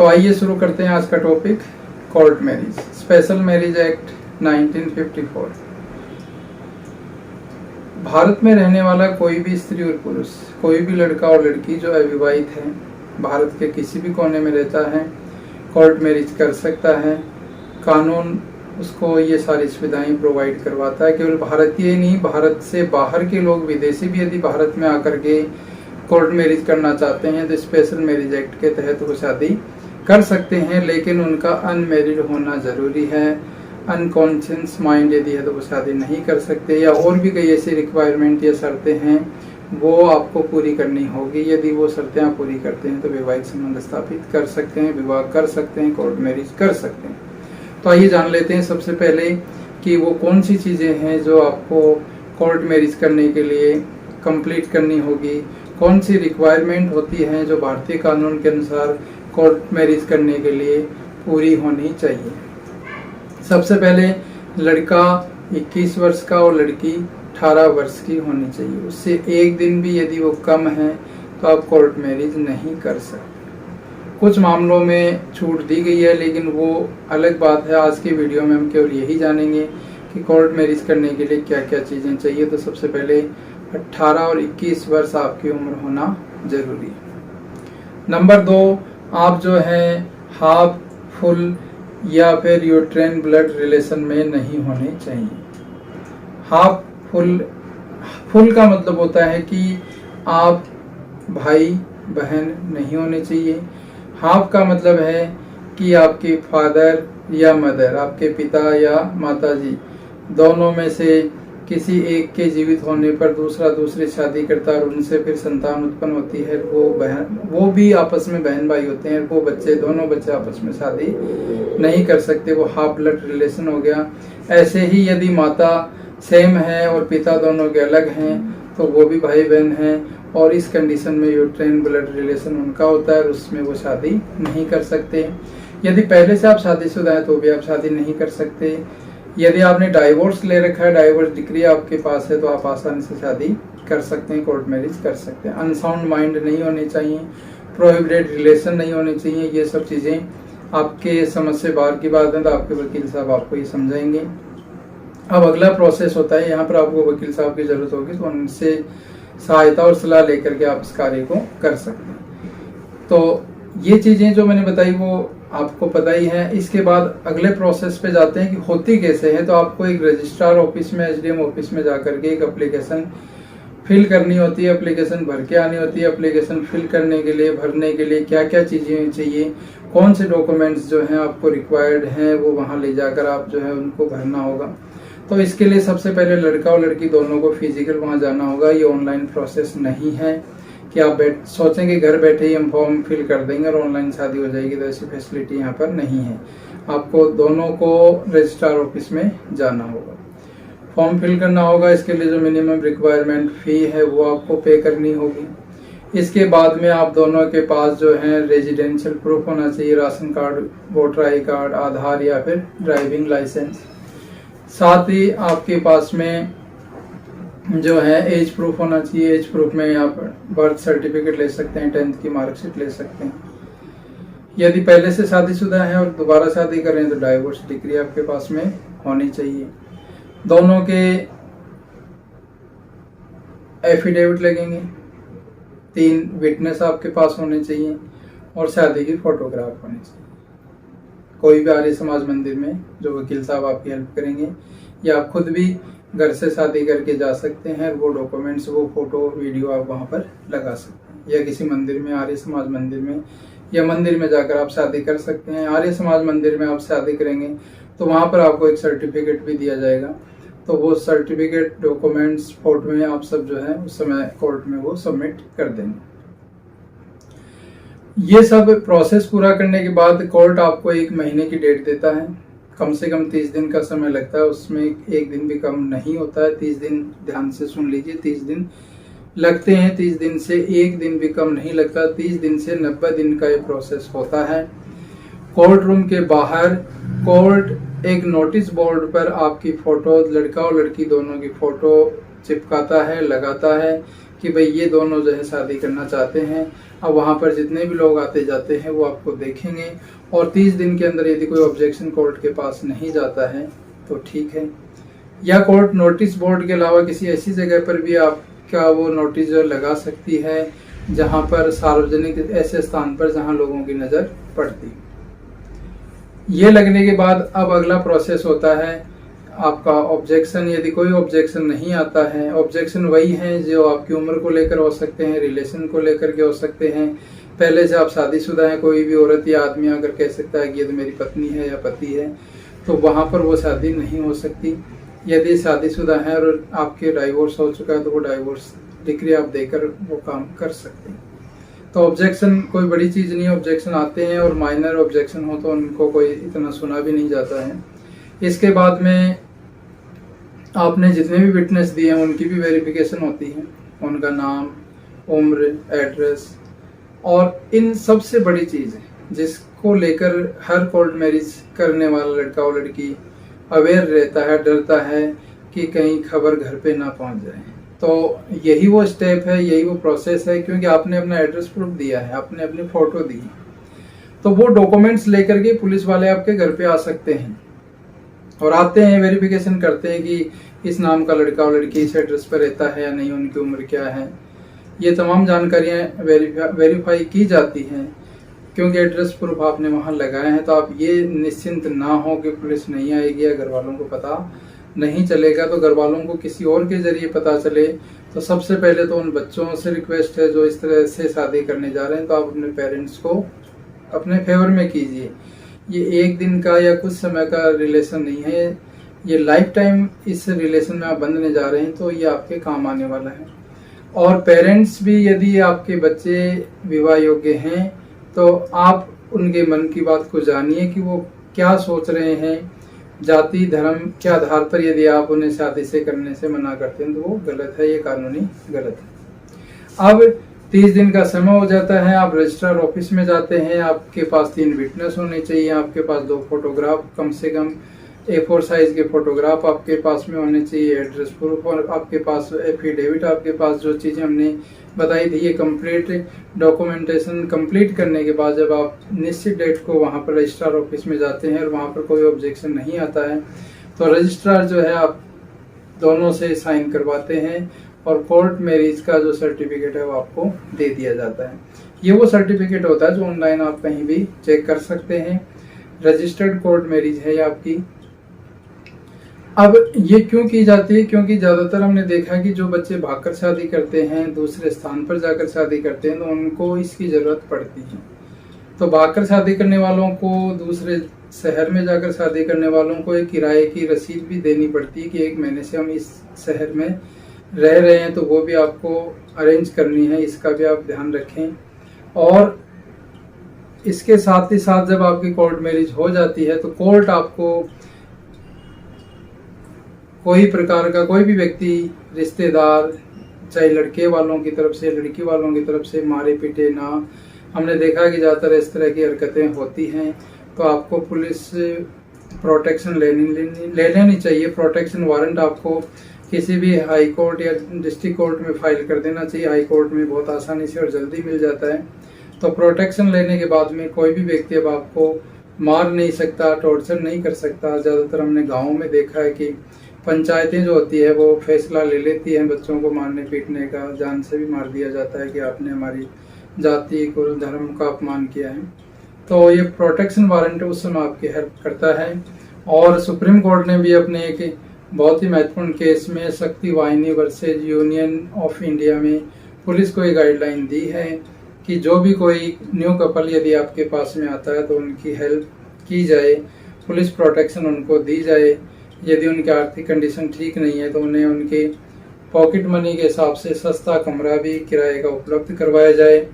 तो आइए शुरू करते हैं आज का topic, court marriage, special marriage act 1954। Bharat में रहने वाला कोई भी स्त्री और पुरुष, कोई भी लड़का और लड़की जो अविवाहित है, भारत के किसी भी कोने में रहता है, कोर्ट मैरिज कर सकता है। कानून उसको ये सारी सुविधाएं प्रोवाइड करवाता है। केवल भारतीय नहीं, भारत से बाहर के लोग, विदेशी भी यदि भारत में आकर के कोर्ट मैरिज करना चाहते हैं तो स्पेशल मैरिज एक्ट के तहत वो शादी कर सकते हैं, लेकिन उनका अनमैरिड होना जरूरी है। अनकॉन्शियस माइंड यदि है तो वो शादी नहीं कर सकते, या और भी कई ऐसी रिक्वायरमेंट या शर्तें हैं वो आपको पूरी करनी होगी। यदि वो शर्तें आप पूरी करते हैं तो वैवाहिक संबंध स्थापित कर सकते हैं, विवाह कर सकते हैं, कोर्ट मैरिज कर सकते हैं। तो आइए जान लेते हैं सबसे पहले कि वो कौन सी चीज़ें हैं जो आपको कोर्ट मैरिज करने के लिए कंप्लीट करनी होगी, कौन सी रिक्वायरमेंट होती हैं जो भारतीय कानून के अनुसार कोर्ट मैरिज करने के लिए पूरी होनी चाहिए। सबसे पहले लड़का 21 वर्ष का और लड़की 18 वर्ष की होनी चाहिए। उससे एक दिन भी यदि वो कम है तो आप कोर्ट मैरिज नहीं कर सकते। कुछ मामलों में छूट दी गई है, लेकिन वो अलग बात है। आज की वीडियो में हम केवल यही जानेंगे कि कोर्ट मैरिज करने के लिए क्या क्या चीज़ें चाहिए। तो सबसे पहले 18 और 21 वर्ष आपकी उम्र होना जरूरी है। नंबर 2, आप जो है हाफ फुल या फिर यूट्रेन ब्लड रिलेशन में नहीं होने चाहिए। हाफ फुल का मतलब होता है कि आप भाई बहन नहीं होने चाहिए। हाफ का मतलब है कि आपके फादर या मदर, आपके पिता या माताजी, दोनों में से किसी एक के जीवित होने पर दूसरा दूसरी शादी करता है और उनसे फिर संतान उत्पन्न होती है, वो भी आपस में बहन भाई होते हैं, वो बच्चे, दोनों बच्चे आपस में शादी नहीं कर सकते, वो हाफ ब्लड रिलेशन हो गया। ऐसे ही यदि माता सेम है और पिता दोनों के अलग हैं तो वो भी भाई बहन हैं, और इस कंडीशन में यूट्रेन ब्लड रिलेशन उनका होता है और उसमें वो शादी नहीं कर सकते। यदि पहले से आप शादीशुदा हैं तो भी आप शादी नहीं कर सकते। यदि आपने डाइवोर्स ले रखा है, डाइवोर्स डिग्री आपके पास है, तो आप आसानी से शादी कर सकते हैं, कोर्ट मैरिज कर सकते हैं। अनसाउंड माइंड नहीं होनी चाहिए, प्रोहिबिटेड रिलेशन नहीं होनी चाहिए। ये सब चीज़ें आपके समझ से बाहर की बात है, तो आपके वकील साहब आपको ये समझाएंगे। अब अगला प्रोसेस होता है, यहाँ पर आपको वकील साहब की जरूरत होगी, तो उनसे सहायता और सलाह लेकर के आप इस कार्य को कर सकते हैं। तो ये चीज़ें जो मैंने बताई वो आपको पता ही है। इसके बाद अगले प्रोसेस पे जाते हैं कि होती कैसे है। तो आपको एक रजिस्ट्रार ऑफिस में, एसडीएम ऑफिस में जाकर के एक एप्लीकेशन फिल करनी होती है, एप्लीकेशन भर के आनी होती है। एप्लीकेशन फिल करने के लिए, भरने के लिए क्या क्या चीज़ें चाहिए, कौन से डॉक्यूमेंट्स जो हैं आपको रिक्वायर्ड हैं, वो वहाँ ले जाकर आप जो है उनको भरना होगा। तो इसके लिए सबसे पहले लड़का और लड़की दोनों को फिजिकल वहाँ जाना होगा। ये ऑनलाइन प्रोसेस नहीं है कि आप सोचेंगे घर बैठे ही हम फॉर्म फिल कर देंगे और ऑनलाइन शादी हो जाएगी, तो ऐसी फैसिलिटी यहाँ पर नहीं है। आपको दोनों को रजिस्ट्रार ऑफिस में जाना होगा, फॉर्म फिल करना होगा। इसके लिए जो मिनिमम रिक्वायरमेंट फ़ी है वो आपको पे करनी होगी। इसके बाद में आप दोनों के पास जो है रेजिडेंशियल प्रूफ होना चाहिए, ration card, voter I card, Aadhaar या फिर ड्राइविंग लाइसेंस। साथ ही आपके पास में जो है एज प्रूफ होना चाहिए। एज प्रूफ में आप बर्थ सर्टिफिकेट ले सकते हैं, 10th की मार्कशीट ले सकते हैं। यदि पहले से शादीशुदा है और दोबारा शादी कर रहे हैं तो डाइवोर्स डिग्री आपके पास में होनी चाहिए। दोनों के एफिडेविट लगेंगे, 3 विटनेस आपके पास होने चाहिए और शादी की फोटोग्राफ होनी चाहिए। कोई भी आर्य समाज मंदिर में जो वकील साहब आपकी हेल्प करेंगे, या आप खुद भी घर से शादी करके जा सकते हैं। वो डॉक्यूमेंट्स, वो फोटो, वीडियो आप वहाँ पर लगा सकते हैं, या किसी मंदिर में, आर्य समाज मंदिर में या मंदिर में जाकर आप शादी कर सकते हैं। आर्य समाज मंदिर में आप शादी करेंगे तो वहाँ पर आपको एक सर्टिफिकेट भी दिया जाएगा, तो वो सर्टिफिकेट, डॉक्यूमेंट्स, फोटो में आप सब जो है उस समय कोर्ट में वो सबमिट कर देंगे। ये सब प्रोसेस पूरा करने के बाद कोर्ट आपको 1 महीने की डेट देता है। कम से कम 30 दिन का समय लगता है, उसमें एक दिन भी कम नहीं होता है। 30 दिन, ध्यान से सुन लीजिए, 30 दिन लगते हैं। 30 दिन से एक दिन भी कम नहीं लगता। 30 दिन से 90 दिन का ये प्रोसेस होता है। कोर्ट रूम के बाहर कोर्ट एक नोटिस बोर्ड पर आपकी फोटो, लड़का और लड़की दोनों की फोटो चिपकाता है, लगाता है कि भाई ये दोनों जो है शादी करना चाहते हैं। अब वहाँ पर जितने भी लोग आते जाते हैं वो आपको देखेंगे, और 30 दिन के अंदर यदि कोई ऑब्जेक्शन कोर्ट के पास नहीं जाता है तो ठीक है, या कोर्ट नोटिस बोर्ड के अलावा किसी ऐसी जगह पर भी आपका वो नोटिस जो लगा सकती है जहाँ पर सार्वजनिक ऐसे स्थान पर जहाँ लोगों की नज़र पड़ती। ये लगने के बाद अब अगला प्रोसेस होता है आपका ऑब्जेक्शन। यदि कोई ऑब्जेक्शन नहीं आता है, ऑब्जेक्शन वही हैं जो आपकी उम्र को लेकर हो सकते हैं, रिलेशन को लेकर के हो सकते हैं, पहले से आप शादीशुदा हैं, कोई भी औरत या आदमी अगर कह सकता है कि ये तो मेरी पत्नी है या पति है, तो वहाँ पर वो शादी नहीं हो सकती। यदि शादीशुदा है और आपके डाइवोर्स हो चुका है तो वो डाइवोर्स डिक्री आप देकर वो काम कर सकते हैं। तो ऑब्जेक्शन कोई बड़ी चीज़ नहीं है, ऑब्जेक्शन आते हैं और माइनर ऑब्जेक्शन हो तो उनको कोई इतना सुना भी नहीं जाता है। इसके बाद में आपने जितने भी विटनेस दिए हैं उनकी भी वेरिफिकेशन होती है, उनका नाम, उम्र, एड्रेस, और इन सबसे बड़ी चीज़ है जिसको लेकर हर कोर्ट मैरिज करने वाला लड़का और लड़की अवेयर रहता है, डरता है कि कहीं खबर घर पे ना पहुंच जाए। तो यही वो स्टेप है, यही वो प्रोसेस है, क्योंकि आपने अपना एड्रेस प्रूफ दिया है, आपने अपनी फ़ोटो दी है, तो वो डॉक्यूमेंट्स लेकर के पुलिस वाले आपके घर पे आ सकते हैं और आते हैं, वेरिफिकेशन करते हैं कि इस नाम का लड़का और लड़की इस एड्रेस पर रहता है या नहीं, उनकी उम्र क्या है, ये तमाम जानकारियाँ वेरीफाई की जाती हैं। क्योंकि एड्रेस प्रूफ आपने वहाँ लगाए हैं तो आप ये निश्चिंत ना हो कि पुलिस नहीं आएगी या घर वालों को पता नहीं चलेगा। तो घर वालों को किसी और के जरिए पता चले तो सबसे पहले तो उन बच्चों से रिक्वेस्ट है जो इस तरह से शादी करने जा रहे हैं, तो आप अपने पेरेंट्स को अपने फेवर में कीजिए। ये एक दिन का या कुछ समय का रिलेशन नहीं है, ये लाइफ टाइम इस रिलेशन में आप बंधने जा रहे हैं, तो ये आपके काम आने वाला है। और पेरेंट्स भी यदि आपके बच्चे विवाह योग्य हैं तो आप उनके मन की बात को जानिए कि वो क्या सोच रहे हैं। जाति धर्म के आधार पर यदि आप उन्हें शादी से करने से मना करते हैं तो वो गलत है, ये कानूनी गलत है। अब 30 दिन का समय हो जाता है, आप रजिस्ट्रार ऑफिस में जाते हैं, आपके पास 3 विटनेस होने चाहिए, आपके पास 2 फोटोग्राफ, कम से कम A4 साइज के फोटोग्राफ आपके पास में होने चाहिए, एड्रेस प्रूफ, और आपके पास एफिडेविट, आपके पास जो चीज़ें हमने बताई थी ये कंप्लीट डॉक्यूमेंटेशन कंप्लीट करने के बाद जब आप निश्चित डेट को वहाँ पर रजिस्ट्रार ऑफिस में जाते हैं और वहाँ पर कोई ऑब्जेक्शन नहीं आता है तो रजिस्ट्रार जो है आप दोनों से साइन करवाते हैं और कोर्ट मैरिज का जो सर्टिफिकेट है वो आपको दे दिया जाता है। ये वो सर्टिफिकेट होता है जो ऑनलाइन आप कहीं भी चेक कर सकते हैं। रजिस्टर्ड कोर्ट मैरिज है ये आपकी। अब ये क्यों की जाती है? क्योंकि ज़्यादातर हमने देखा कि जो बच्चे भागकर शादी करते हैं, दूसरे स्थान पर जाकर शादी करते हैं, तो उनको इसकी ज़रूरत पड़ती है। तो भागकर शादी करने वालों को, दूसरे शहर में जाकर शादी करने वालों को एक किराए की रसीद भी देनी पड़ती है कि 1 महीने से हम इस शहर में रह रहे हैं, तो वो भी आपको अरेंज करनी है, इसका भी आप ध्यान रखें। और इसके साथ ही साथ जब आपकी कोर्ट मैरिज हो जाती है तो कोर्ट आपको कोई प्रकार का कोई भी व्यक्ति, रिश्तेदार, चाहे लड़के वालों की तरफ से लड़की वालों की तरफ से, मारे पीटे ना। हमने देखा कि ज़्यादातर इस तरह की हरकतें होती हैं तो आपको पुलिस प्रोटेक्शन ले लेनी चाहिए। प्रोटेक्शन वारंट आपको किसी भी हाई कोर्ट या डिस्ट्रिक्ट कोर्ट में फाइल कर देना चाहिए। हाई कोर्ट में बहुत आसानी से और जल्दी मिल जाता है। तो प्रोटेक्शन लेने के बाद में कोई भी व्यक्ति अब आपको मार नहीं सकता, टॉर्चर नहीं कर सकता। ज़्यादातर हमने गाँव में देखा है कि पंचायतें जो होती है वो फैसला ले लेती हैं बच्चों को मारने पीटने का, जान से भी मार दिया जाता है कि आपने हमारी जाति कुल धर्म का अपमान किया है। तो ये प्रोटेक्शन वारंट उस समय आपकी हेल्प करता है। और सुप्रीम कोर्ट ने भी अपने एक बहुत ही महत्वपूर्ण केस में शक्ति वाहिनी वर्सेज यूनियन ऑफ इंडिया में पुलिस को ये गाइडलाइन दी है कि जो भी कोई न्यू कपल यदि आपके पास में आता है तो उनकी हेल्प की जाए, पुलिस प्रोटेक्शन उनको दी जाए। यदि उनकी आर्थिक कंडीशन ठीक नहीं है तो उन्हें उनके पॉकेट मनी के हिसाब से सस्ता कमरा भी किराए का उपलब्ध करवाया जाए,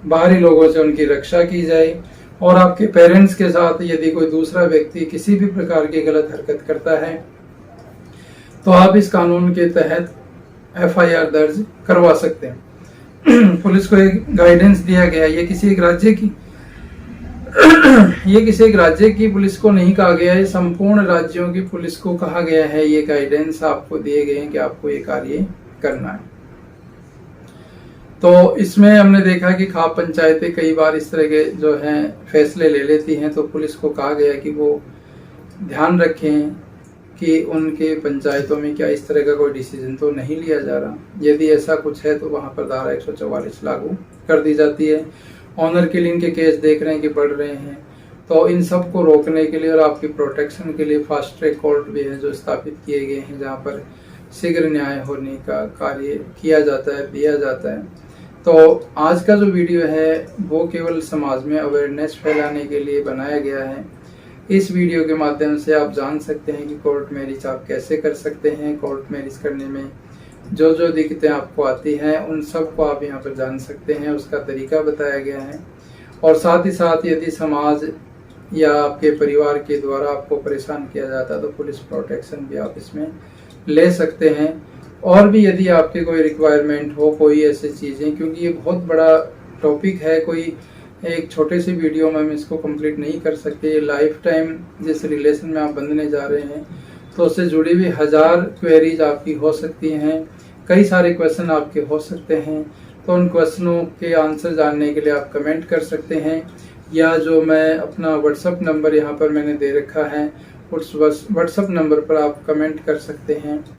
बाहरी लोगों से उनकी रक्षा की जाए। और आपके पेरेंट्स के साथ यदि कोई दूसरा व्यक्ति किसी भी प्रकार की गलत हरकत करता है तो आप इस कानून के तहत FIR दर्ज करवा सकते हैं। पुलिस को एक गाइडेंस दिया गया, ये किसी एक राज्य की पुलिस को नहीं कहा गया है, संपूर्ण राज्यों की पुलिस को कहा गया है। ये गाइडेंस आपको दिए गए हैं कि आपको ये कार्य करना है। तो इसमें हमने देखा कि खाप पंचायतें कई बार इस तरह के जो हैं फैसले ले लेती हैं, तो पुलिस को कहा गया कि वो ध्यान रखें कि उनके पंचायतों में क्या इस तरह का कोई डिसीजन तो नहीं लिया जा रहा। यदि ऐसा कुछ है तो वहाँ पर धारा 144 लागू कर दी जाती है। ऑनर किलिंग के केस देख रहे हैं कि बढ़ रहे हैं, तो इन सब को रोकने के लिए और आपकी प्रोटेक्शन के लिए फास्ट ट्रैक कोर्ट भी है जो स्थापित किए गए हैं, जहाँ पर शीघ्र न्याय होने का कार्य किया जाता है, दिया जाता है। तो आज का जो वीडियो है वो केवल समाज में अवेयरनेस फैलाने के लिए बनाया गया है। इस वीडियो के माध्यम से आप जान सकते हैं कि कोर्ट मैरिज आप कैसे कर सकते हैं। कोर्ट मैरिज करने में जो जो दिक्कतें आपको आती हैं उन सब को आप यहाँ पर जान सकते हैं, उसका तरीका बताया गया है। और साथ ही साथ यदि समाज या आपके परिवार के द्वारा आपको परेशान किया जाता है तो पुलिस प्रोटेक्शन भी आप इसमें ले सकते हैं। और भी यदि आपके कोई रिक्वायरमेंट हो, कोई ऐसी चीज़ें, क्योंकि ये बहुत बड़ा टॉपिक है, कोई एक छोटे से वीडियो में हम इसको कंप्लीट नहीं कर सकते। ये लाइफ टाइम जिस रिलेशन में आप बंधने जा रहे हैं तो उससे जुड़ी हुई 1000 क्वेरीज आपकी हो सकती हैं, कई सारे क्वेश्चन आपके हो सकते हैं। तो उन क्वेश्चनों के आंसर जानने के लिए आप कमेंट कर सकते हैं, या जो मैं अपना व्हाट्सअप नंबर यहाँ पर मैंने दे रखा है उस व्हाट्सअप नंबर पर आप कमेंट कर सकते हैं।